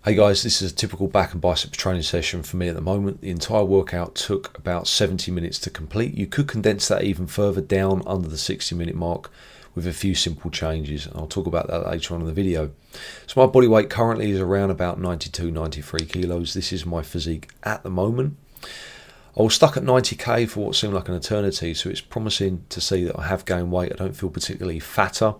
Hey guys, this is a typical back and biceps training session for me at the moment. The entire workout took about 70 minutes to complete. You could condense that even further down under the 60-minute mark with a few simple changes. I'll talk about that later on in the video. So my body weight currently is around about 92, 93 kilos. This is my physique at the moment. I was stuck at 90k for what seemed like an eternity, so it's promising to see that I have gained weight. I don't feel particularly fatter,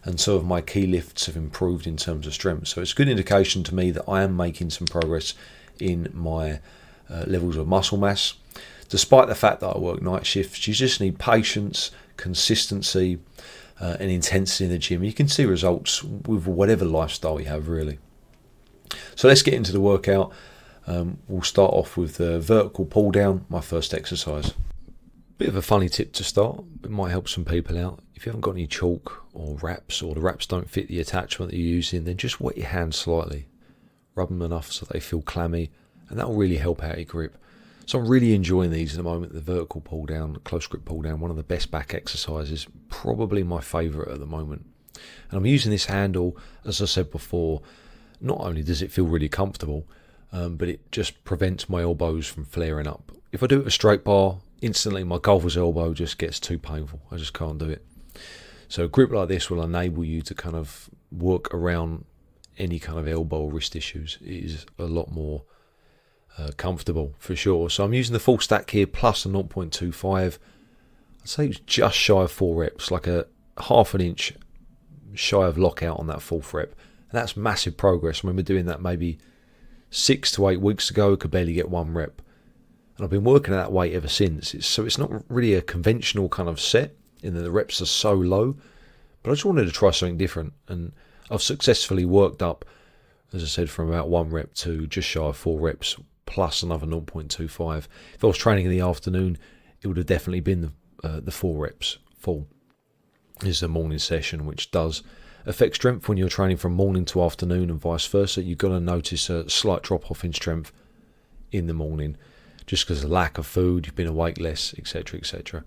and some of my key lifts have improved in terms of strength. So it's a good indication to me that I am making some progress in my levels of muscle mass. Despite the fact that I work night shifts, you just need patience, consistency, and intensity in the gym. You can see results with whatever lifestyle you have, really. So let's get into the workout. We'll start off with the vertical pull down, my first exercise. Bit of a funny tip to start, it might help some people out. If you haven't got any chalk or wraps, or the wraps don't fit the attachment that you're using, then just wet your hands slightly. Rub them enough so they feel clammy, and that will really help out your grip. So I'm really enjoying these at the moment, the vertical pull down, the close grip pull down, one of the best back exercises, probably my favourite at the moment. And I'm using this handle, as I said before, not only does it feel really comfortable, but it just prevents my elbows from flaring up. If I do it with a straight bar, instantly my golfer's elbow just gets too painful. I just can't do it. So a grip like this will enable you to kind of work around any kind of elbow or wrist issues. It is a lot more comfortable for sure. So I'm using the full stack here plus a 0.25. I'd say it's just shy of 4 reps, like a half an inch shy of lockout on that fourth rep. And that's massive progress. I remember doing that maybe 6 to 8 weeks ago. I could barely get 1 rep. And I've been working at that weight ever since. So it's not really a conventional kind of set in that the reps are so low. But I just wanted to try something different. And I've successfully worked up, as I said, from about 1 rep to just shy of 4 reps plus another 0.25. If I was training in the afternoon, it would have definitely been the 4 reps full. This is a morning session, which does affect strength when you're training from morning to afternoon and vice versa. You've got to notice a slight drop off in strength in the morning just because of lack of food, you've been awake less, etc, etc.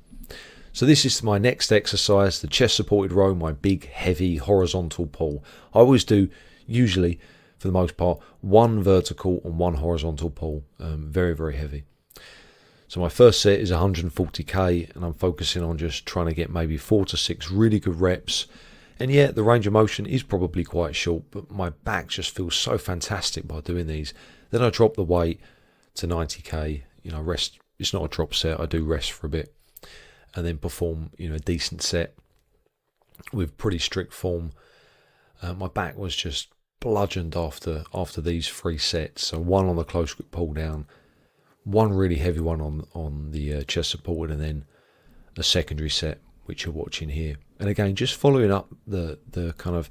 So this is my next exercise, the chest supported row, my big heavy horizontal pull. I always do, usually for the most part, 1 vertical and 1 horizontal pull, very, very heavy. So my first set is 140k and I'm focusing on just trying to get maybe 4 to 6 really good reps. And yeah, the range of motion is probably quite short, but my back just feels so fantastic by doing these. Then I drop the weight to 90k, rest. It's not a drop set, I do rest for a bit. And then perform, a decent set with pretty strict form. My back was just bludgeoned after these 3 sets. So 1 on the close grip pull down, 1 really heavy one on the chest supported, and then a secondary set, which you're watching here. And again, just following up the kind of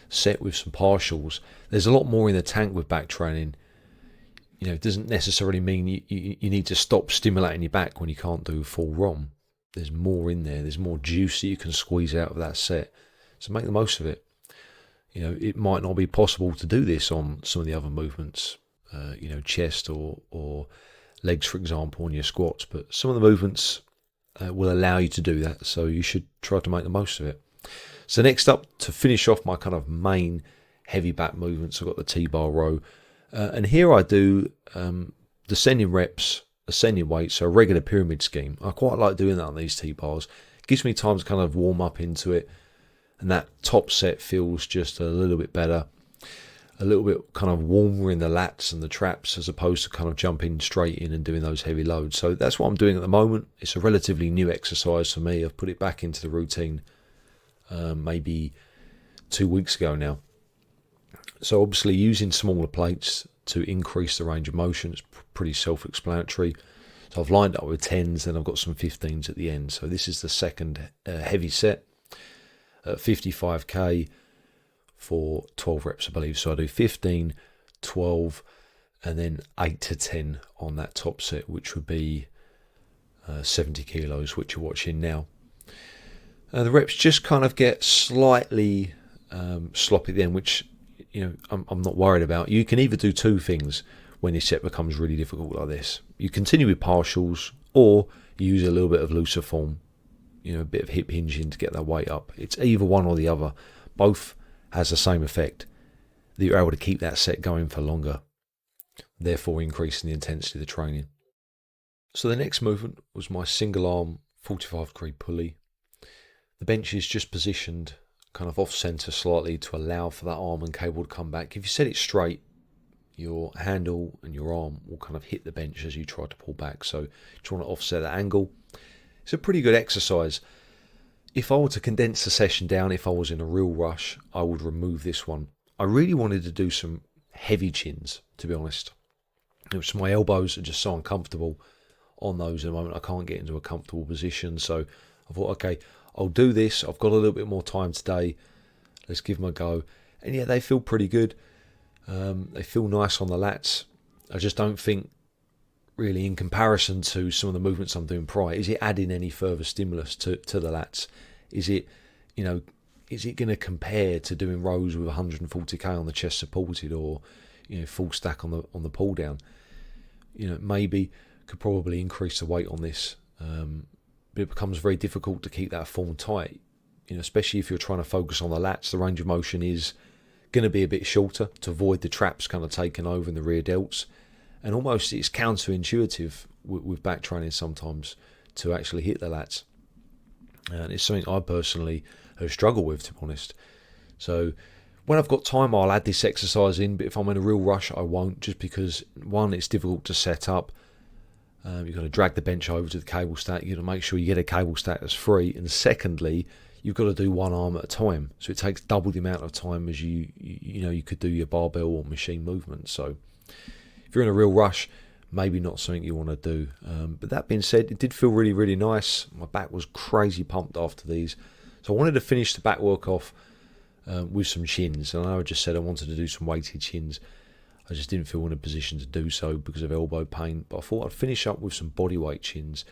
set with some partials. There's a lot more in the tank with back training. It doesn't necessarily mean you need to stop stimulating your back when you can't do full ROM. There's more in there. There's more juice that you can squeeze out of that set. So make the most of it. It might not be possible to do this on some of the other movements, chest or legs, for example, on your squats. But some of the movements will allow you to do that, so you should try to make the most of it. So next up, to finish off my kind of main heavy back movements, I've got the T-bar row, and here I do descending reps, ascending weights, so a regular pyramid scheme. I quite like doing that on these T-bars. It gives me time to kind of warm up into it, and that top set feels just a little bit better, a little bit kind of warmer in the lats and the traps, as opposed to kind of jumping straight in and doing those heavy loads. So that's what I'm doing at the moment. It's a relatively new exercise for me. I've put it back into the routine maybe 2 weeks ago now. So obviously using smaller plates to increase the range of motion, it's pretty self-explanatory. So I've lined up with 10s, then I've got some 15s at the end. So this is the second heavy set at 55k. For 12 reps, I believe. So I do 15, 12, and then 8 to 10 on that top set, which would be 70 kilos, which you're watching now. The reps just kind of get slightly sloppy then, which I'm not worried about. You can either do 2 things when your set becomes really difficult like this. You continue with partials, or you use a little bit of looser form, a bit of hip hinging to get that weight up. It's either one or the other. Both has the same effect. that you're able to keep that set going for longer, therefore increasing the intensity of the training. So the next movement was my single arm 45-degree pulley. The bench is just positioned kind of off center slightly to allow for that arm and cable to come back. If you set it straight, your handle and your arm will kind of hit the bench as you try to pull back. So trying to offset that angle. It's a pretty good exercise. If I were to condense the session down, if I was in a real rush, I would remove this one. I really wanted to do some heavy chins, to be honest. Which my elbows are just so uncomfortable on those at the moment. I can't get into a comfortable position. So I thought, okay, I'll do this. I've got a little bit more time today. Let's give them a go. And yeah, they feel pretty good. They feel nice on the lats. I just don't think, really, in comparison to some of the movements I'm doing prior, is it adding any further stimulus to the lats? Is it, is it going to compare to doing rows with 140k on the chest supported, or full stack on the pull down? Maybe could probably increase the weight on this, but it becomes very difficult to keep that form tight. Especially if you're trying to focus on the lats, the range of motion is going to be a bit shorter to avoid the traps kind of taking over in the rear delts. And almost it's counterintuitive with back training sometimes to actually hit the lats. And it's something I personally have struggled with, to be honest. So when I've got time, I'll add this exercise in, but if I'm in a real rush, I won't, just because, one, it's difficult to set up. You've got to drag the bench over to the cable stack. You've got to make sure you get a cable stack that's free. And secondly, you've got to do one arm at a time. So it takes double the amount of time as you could do your barbell or machine movement. So if you're in a real rush, maybe not something you want to do. But that being said, it did feel really, really nice. My back was crazy pumped after these. So I wanted to finish the back work off with some chins. And I know I just said I wanted to do some weighted chins. I just didn't feel in a position to do so because of elbow pain. But I thought I'd finish up with some bodyweight chins.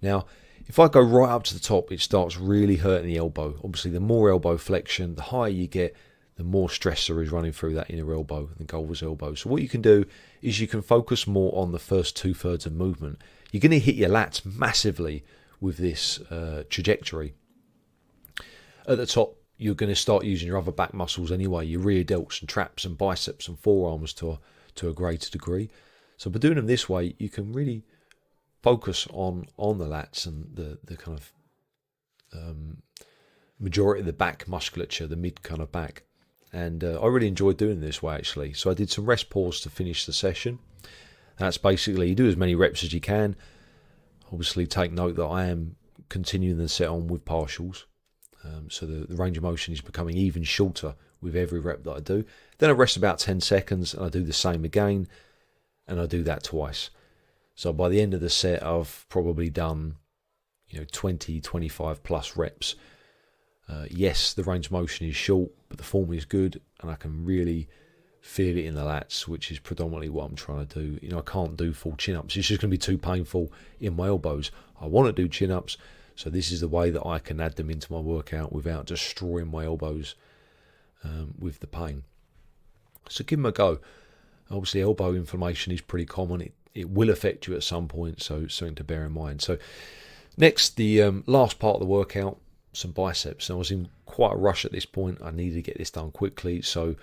Now, if I go right up to the top, it starts really hurting the elbow. Obviously, the more elbow flexion, the higher you get, the more stress there is running through that inner elbow, the Golver's elbow. So what you can do is you can focus more on the first 2/3 of movement. You're going to hit your lats massively with this trajectory. At the top, you're going to start using your other back muscles anyway, your rear delts and traps and biceps and forearms to a greater degree. So by doing them this way, you can really focus on the lats and the kind of majority of the back musculature, the mid kind of back. And I really enjoyed doing it this way, actually. So I did some rest pause to finish the session. That's basically, you do as many reps as you can. Obviously, take note that I am continuing the set on with partials. So the range of motion is becoming even shorter with every rep that I do. Then I rest about 10 seconds and I do the same again. And I do that twice. So by the end of the set, I've probably done 20, 25 plus reps. Yes, the range of motion is short, but the form is good, and I can really feel it in the lats, which is predominantly what I'm trying to do. I can't do full chin-ups. It's just going to be too painful in my elbows. I want to do chin-ups, so this is the way that I can add them into my workout without destroying my elbows with the pain. So give them a go. Obviously, elbow inflammation is pretty common. It will affect you at some point, so something to bear in mind. So next, the last part of the workout, some biceps. And I was in quite a rush at this point. I needed to get this done quickly, so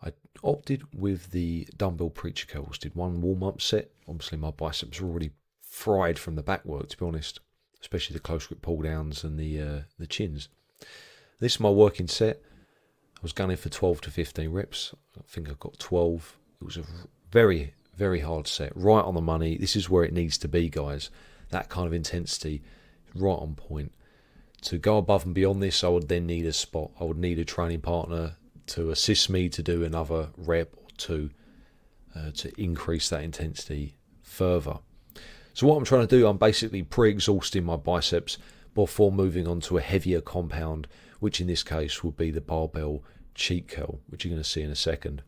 I opted with the dumbbell preacher curls. Did one warm-up set. Obviously, my biceps are already fried from the back work, to be honest, especially the close grip pull downs and the chins. This is my working set. I was gunning for 12 to 15 reps. I think I got 12. It was a very, very hard set, right on the money. This is where it needs to be, guys. That kind of intensity, right on point. To go above and beyond this, I would then need a spot. I would need a training partner to assist me to do another rep or two to increase that intensity further. So what I'm trying to do, I'm basically pre-exhausting my biceps before moving on to a heavier compound, which in this case would be the barbell cheat curl, which you're going to see in a second.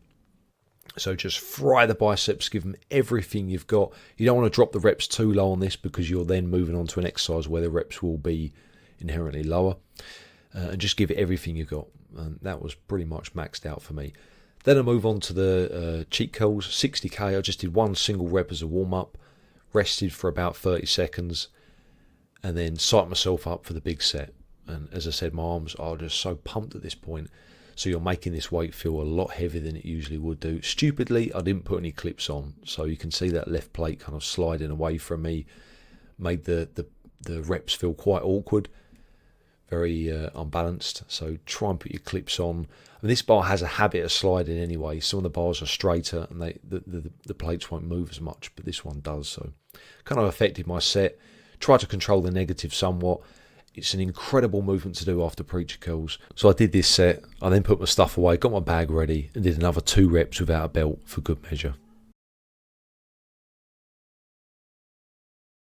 So just fry the biceps, give them everything you've got. You don't want to drop the reps too low on this because you're then moving on to an exercise where the reps will be inherently lower. And just give it everything you've got. And that was pretty much maxed out for me. Then I move on to the cheat curls, 60k. I just did one single rep as a warm-up, rested for about 30 seconds, and then psyched myself up for the big set. And as I said, my arms are just so pumped at this point. So you're making this weight feel a lot heavier than it usually would do. Stupidly, I didn't put any clips on. So you can see that left plate kind of sliding away from me. Made the reps feel quite awkward. Very unbalanced. So try and put your clips on. I mean, this bar has a habit of sliding anyway. Some of the bars are straighter and the plates won't move as much, but this one does. So kind of affected my set. Try to control the negative somewhat. It's an incredible movement to do after preacher curls. So I did this set. I then put my stuff away, got my bag ready, and did another 2 reps without a belt for good measure.